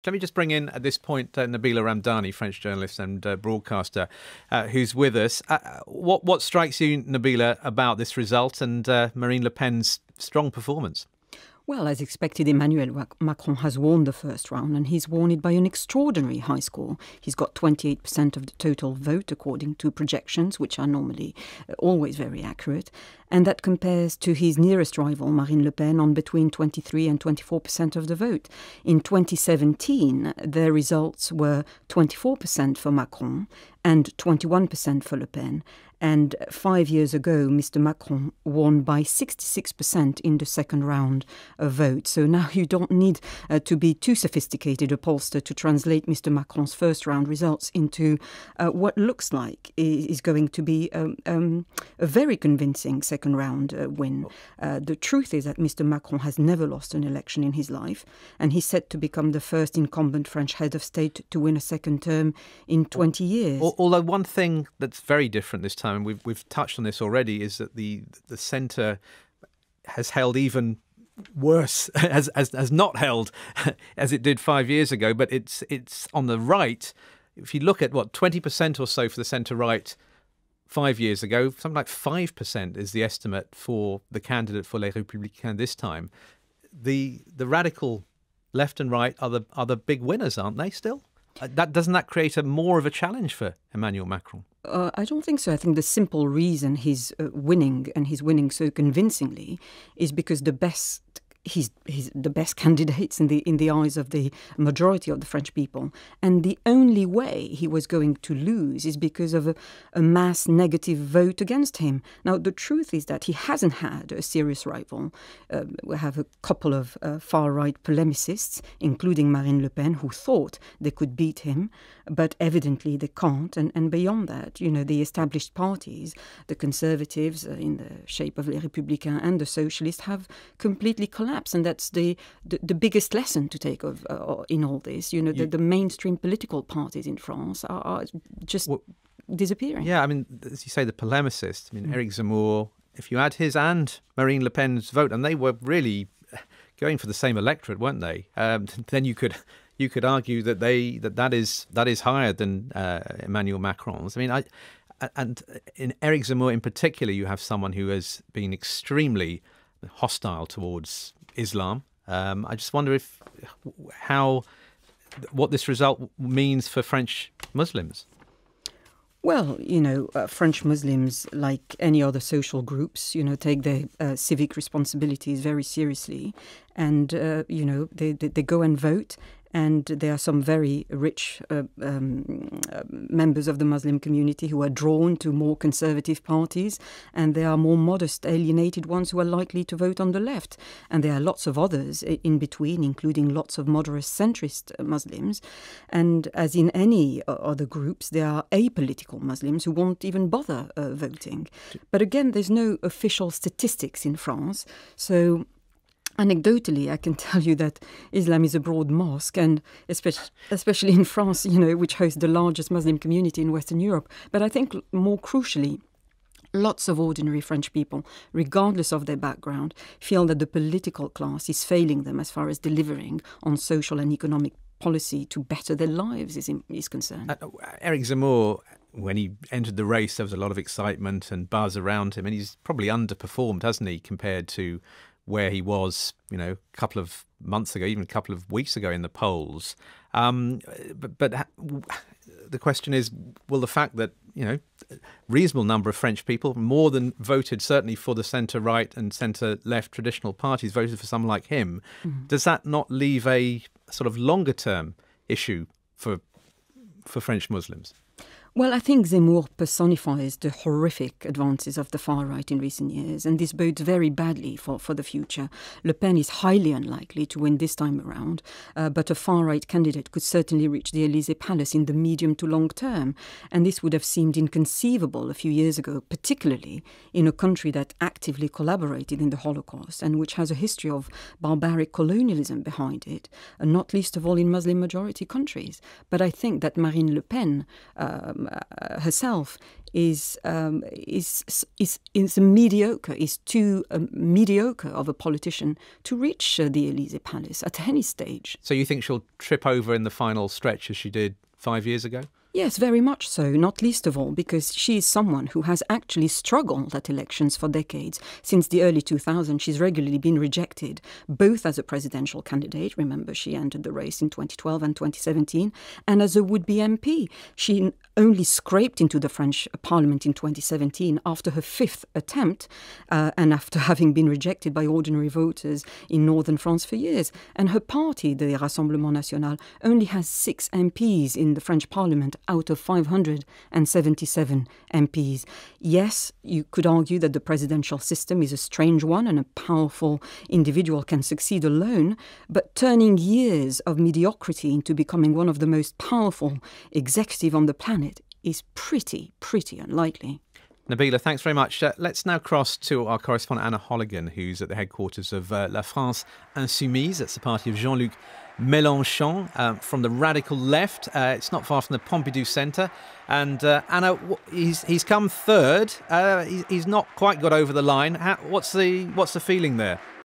Let me just bring in at this point Nabila Ramdani, French journalist and broadcaster, who's with us. What strikes you, Nabila, about this result and Marine Le Pen's strong performance? Well, as expected, Emmanuel Macron has won the first round, and he's won it by an extraordinary high score. He's got 28% of the total vote, according to projections, which are normally always very accurate. And that compares to his nearest rival, Marine Le Pen, on between 23 and 24% of the vote. In 2017, their results were 24% for Macron and 21% for Le Pen. And 5 years ago, Mr. Macron won by 66% in the second round of vote. So now you don't need to be too sophisticated a pollster to translate Mr. Macron's first round results into what looks like is going to be a very convincing second round win. The truth is that Mr. Macron has never lost an election in his life, and he's set to become the first incumbent French head of state to win a second term in 20 years. Although one thing that's very different this time, and we've touched on this already, is that the centre has held even worse, has not held as it did 5 years ago. But it's on the right. If you look at 20% or so for the centre right 5 years ago, something like 5% is the estimate for the candidate for Les Républicains this time. The radical left and right are the big winners, aren't they? Still. Doesn't that create more of a challenge for Emmanuel Macron? I don't think so. I think the simple reason he's winning, and he's winning so convincingly, is because he's the best candidates in the eyes of the majority of the French people. And the only way he was going to lose is because of a mass negative vote against him. Now, the truth is that he hasn't had a serious rival. We have a couple of far-right polemicists, including Marine Le Pen, who thought they could beat him, but evidently they can't. And beyond that, the established parties, the Conservatives in the shape of Les Républicains and the Socialists, have completely collapsed. And that's the biggest lesson to take in all this. The mainstream political parties in France are just disappearing. Yeah, I mean, as you say, the polemicists. I mean, Eric Zemmour, if you add his and Marine Le Pen's vote, and they were really going for the same electorate, weren't they? Then you could argue that that is higher than Emmanuel Macron's. I mean, and in Eric Zemmour in particular, you have someone who has been extremely hostile towards Islam. I just wonder what this result means for French Muslims. Well, French Muslims, like any other social groups, take their civic responsibilities very seriously, and they go and vote. And there are some very rich members of the Muslim community who are drawn to more conservative parties, and there are more modest, alienated ones who are likely to vote on the left. And there are lots of others in between, including lots of moderate centrist Muslims. And as in any other groups, there are apolitical Muslims who won't even bother voting. But again, there's no official statistics in France, so anecdotally, I can tell you that Islam is a broad mosque, and especially in France, which hosts the largest Muslim community in Western Europe. But I think more crucially, lots of ordinary French people, regardless of their background, feel that the political class is failing them as far as delivering on social and economic policy to better their lives is concerned. Eric Zemmour, when he entered the race, there was a lot of excitement and buzz around him, and he's probably underperformed, hasn't he, compared to where he was, a couple of months ago, even a couple of weeks ago in the polls. But the question is, will the fact that, a reasonable number of French people, more than voted certainly for the centre-right and centre-left traditional parties, voted for someone like him, does that not leave a sort of longer-term issue for French Muslims? Well, I think Zemmour personifies the horrific advances of the far right in recent years, and this bodes very badly for the future. Le Pen is highly unlikely to win this time around, but a far right candidate could certainly reach the Élysée Palace in the medium to long term, and this would have seemed inconceivable a few years ago, particularly in a country that actively collaborated in the Holocaust and which has a history of barbaric colonialism behind it, and not least of all in Muslim-majority countries. But I think that Marine Le Pen herself is mediocre, is too mediocre of a politician to reach the Élysée Palace at any stage. So you think she'll trip over in the final stretch as she did 5 years ago? Yes, very much so, not least of all because she is someone who has actually struggled at elections for decades. Since the early 2000s, she's regularly been rejected, both as a presidential candidate, remember she entered the race in 2012 and 2017, and as a would-be MP. She only scraped into the French Parliament in 2017 after her fifth attempt and after having been rejected by ordinary voters in northern France for years. And her party, the Rassemblement National, only has 6 MPs in the French Parliament out of 577 MPs. Yes, you could argue that the presidential system is a strange one and a powerful individual can succeed alone, but turning years of mediocrity into becoming one of the most powerful executive on the planet is pretty unlikely. Nabila, thanks very much. Let's now cross to our correspondent Anna Holligan, who's at the headquarters of La France Insoumise. That's the party of Jean-Luc Mélenchon from the radical left. It's not far from the Pompidou Centre. And Anna, he's come third. He's not quite got over the line. What's the feeling there?